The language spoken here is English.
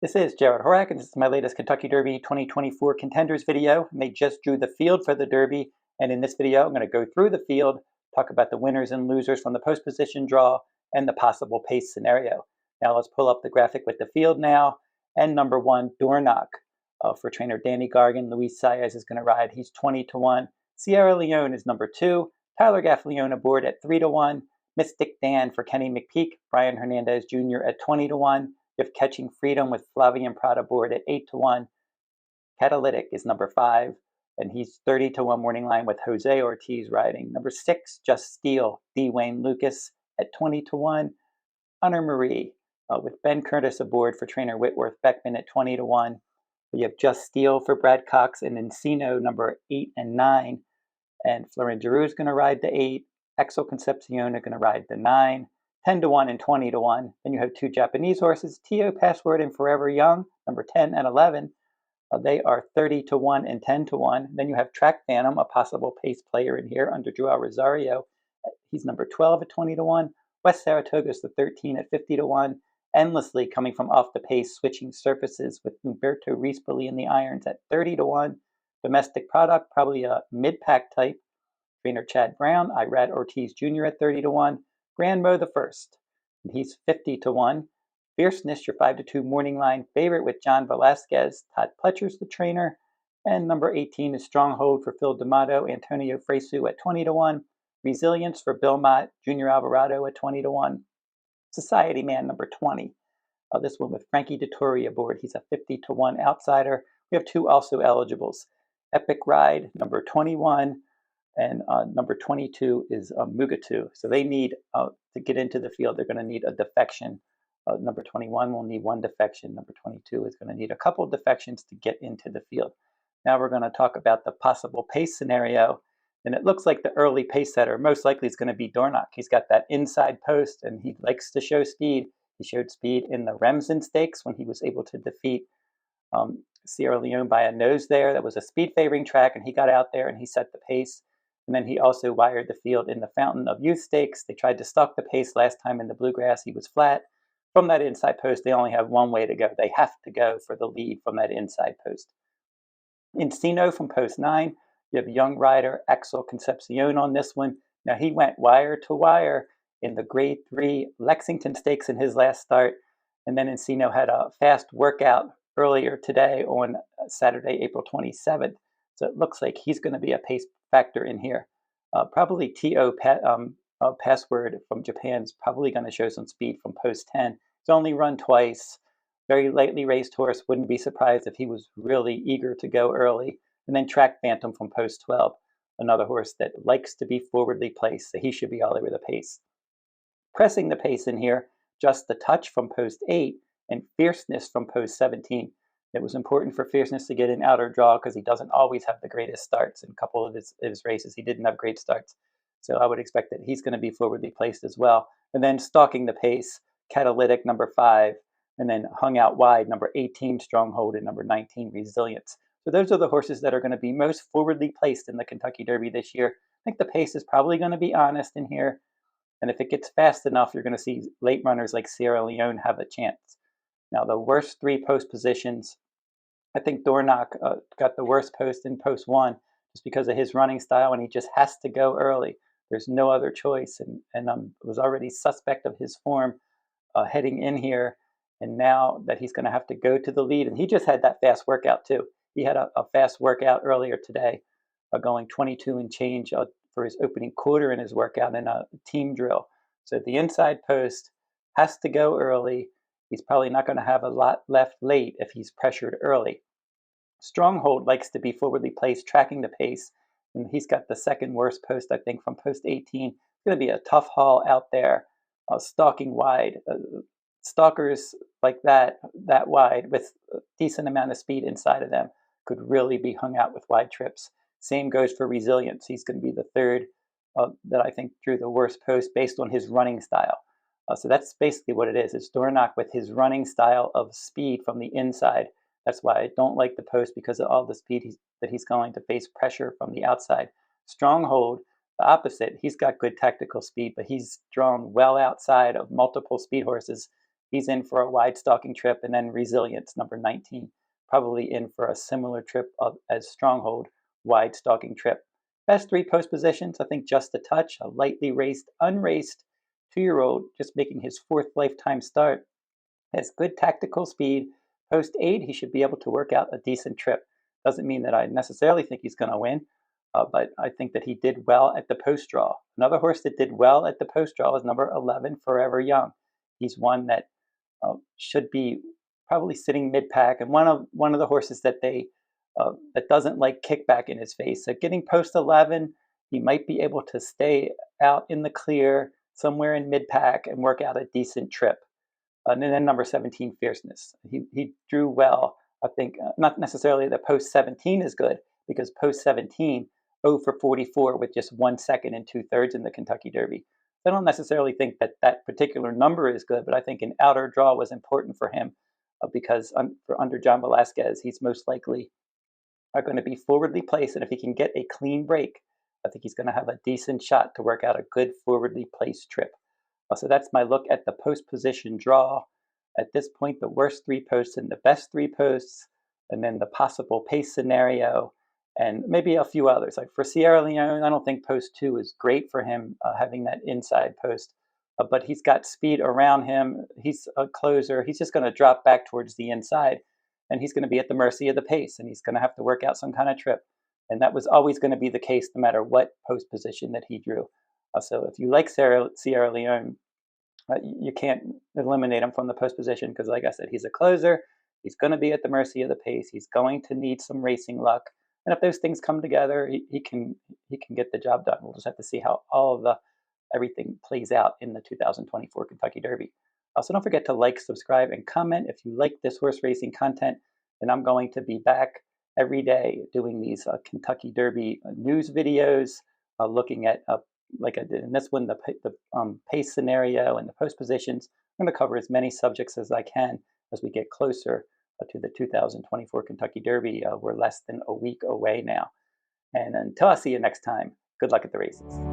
This is Jarrod Horak, and this is my latest Kentucky Derby 2024 contenders video. And they just drew the field for the Derby, and in this video, I'm going to go through the field, talk about the winners and losers from the post position draw, and the possible pace scenario. Now let's pull up the graphic with the field now. And number one, Dornoch, for trainer Danny Gargan. Luis Saez is going to ride. He's 20-1. Sierra Leone is number two. Tyler Gaffalione aboard at 3-1. Mystik Dan for Kenny McPeak. Brian Hernandez Jr. at 20-1. You have Catching Freedom with Flavian Prat aboard at 8-1. Catalytic is number 5, and he's 30-1 morning line with Jose Ortiz riding. Number 6, Just Steel, D. Wayne Lucas at 20-1. Honor Marie with Ben Curtis aboard for trainer Whitworth Beckman at 20-1. You have Just Steel for Brad Cox and Encino, number 8 and 9. And Florent Giroux is going to ride the 8. Exo Concepcion are going to ride the 9. 10-1 and 20-1. Then you have two Japanese horses, Tio Password and Forever Young, number 10 and 11. They are 30-1 and 10-1. Then you have Track Phantom, a possible pace player in here under Joao Rosario. He's number 12 at 20-1. West Saratoga is the 13 at 50-1. Endlessly coming from off the pace, switching surfaces with Umberto Rispoli in the irons at 30-1. Domestic Product, probably a mid-pack type. Trainer Chad Brown, Irad Ortiz Jr. at 30-1. Grand Mo the first, and he's 50-1. Fierceness, your 5-2 morning line favorite with John Velasquez. Todd Pletcher's the trainer. And number 18 is Stronghold for Phil D'Amato, Antonio Fresu at 20-1. Resilience for Bill Mott, Junior Alvarado at 20-1. Society Man, number 20. This one with Frankie Dettori aboard. He's a 50-1 outsider. We have two also eligibles. Epic Ride, number 21. And number 22 is Mugatu. So they need, to get into the field, they're going to need a defection. Number 21 will need one defection. Number 22 is going to need a couple of defections to get into the field. Now we're going to talk about the possible pace scenario. And it looks like the early pace setter most likely is going to be Dornoch. He's got that inside post, and he likes to show speed. He showed speed in the Remsen Stakes when he was able to defeat Sierra Leone by a nose there. That was a speed favoring track, and he got out there and he set the pace. And then he also wired the field in the Fountain of Youth Stakes. They tried to stalk the pace last time in the Bluegrass. He was flat. From that inside post, they only have one way to go. They have to go for the lead from that inside post. Encino from post 9. You have young rider Axel Concepcion on this one. Now, he went wire to wire in the Grade 3 Lexington Stakes in his last start. And then Encino had a fast workout earlier today on Saturday, April 27th. So it looks like he's going to be a pace factor in here. Probably T.O. Password from Japan is probably going to show some speed from post 10. He's only run twice. Very lightly raced horse. Wouldn't be surprised if he was really eager to go early. And then Track Phantom from post 12. Another horse that likes to be forwardly placed, so he should be all over the pace. Pressing the pace in here, Just the Touch from post 8 and Fierceness from post 17. It was important for Fierceness to get an outer draw because he doesn't always have the greatest starts. In a couple of his races, he didn't have great starts. So I would expect that he's going to be forwardly placed as well. And then stalking the pace, Catalytic, number 5, and then hung out wide, number 18, Stronghold, and number 19, Resilience. So those are the horses that are going to be most forwardly placed in the Kentucky Derby this year. I think the pace is probably going to be honest in here. And if it gets fast enough, you're going to see late runners like Sierra Leone have a chance. Now, the worst 3 post positions, I think Dornoch got the worst post in post 1 just because of his running style, and he just has to go early. There's no other choice, and was already suspect of his form heading in here, and now that he's going to have to go to the lead, and he just had that fast workout too. He had a fast workout earlier today, going 22 and change for his opening quarter in his workout in a team drill. So the inside post has to go early. He's probably not going to have a lot left late if he's pressured early. Stronghold likes to be forwardly placed, tracking the pace, and he's got the second worst post, I think, from post 18. It's going to be a tough haul out there, stalking wide. Stalkers like that wide with a decent amount of speed inside of them could really be hung out with wide trips. Same goes for Resilience. He's going to be the third that I think drew the worst post based on his running style. So that's basically what it is. It's Dornoch with his running style of speed from the inside. That's why I don't like the post, because of all the speed that he's going to face pressure from the outside. Stronghold, the opposite. He's got good tactical speed, but he's drawn well outside of multiple speed horses he's in for a wide stalking trip. And then Resilience, number 19, probably in for a similar trip as Stronghold, wide stalking trip. Best 3 post positions, I think Just a Touch, a lightly raced, unraced 2-year-old, just making his 4th lifetime start, has good tactical speed. Post 8, he should be able to work out a decent trip. Doesn't mean that I necessarily think he's going to win, but I think that he did well at the post draw. Another horse that did well at the post draw is number 11, Forever Young. He's one that should be probably sitting mid-pack, and one of the horses that that doesn't like kickback in his face. So getting post 11, he might be able to stay out in the clear somewhere in mid-pack and work out a decent trip. And then number 17, Fierceness. He drew well. I think not necessarily that post 17 is good, because post 17, 0 for 44 with just 1 second and 2/3 in the Kentucky Derby. I don't necessarily think that that particular number is good, but I think an outer draw was important for him because under John Velasquez, he's most likely going to be forwardly placed. And if he can get a clean break, I think he's going to have a decent shot to work out a good forwardly placed trip. So that's my look at the post position draw. At this point, the worst 3 posts and the best 3 posts, and then the possible pace scenario, and maybe a few others. Like for Sierra Leone, I don't think post 2 is great for him, having that inside post, but he's got speed around him. He's a closer. He's just going to drop back towards the inside, and he's going to be at the mercy of the pace, and he's going to have to work out some kind of trip. And that was always going to be the case no matter what post position that he drew. So if you like Sierra Leone, you can't eliminate him from the post position because, like I said, he's a closer. He's going to be at the mercy of the pace. He's going to need some racing luck. And if those things come together, he can get the job done. We'll just have to see how everything plays out in the 2024 Kentucky Derby. So don't forget to like, subscribe, and comment if you like this horse racing content. And I'm going to be back every day doing these Kentucky Derby news videos, looking at like I did in this one, the pace scenario and the post positions. I'm going to cover as many subjects as I can as we get closer to the 2024 Kentucky Derby. We're less than a week away now. And until I see you next time, good luck at the races.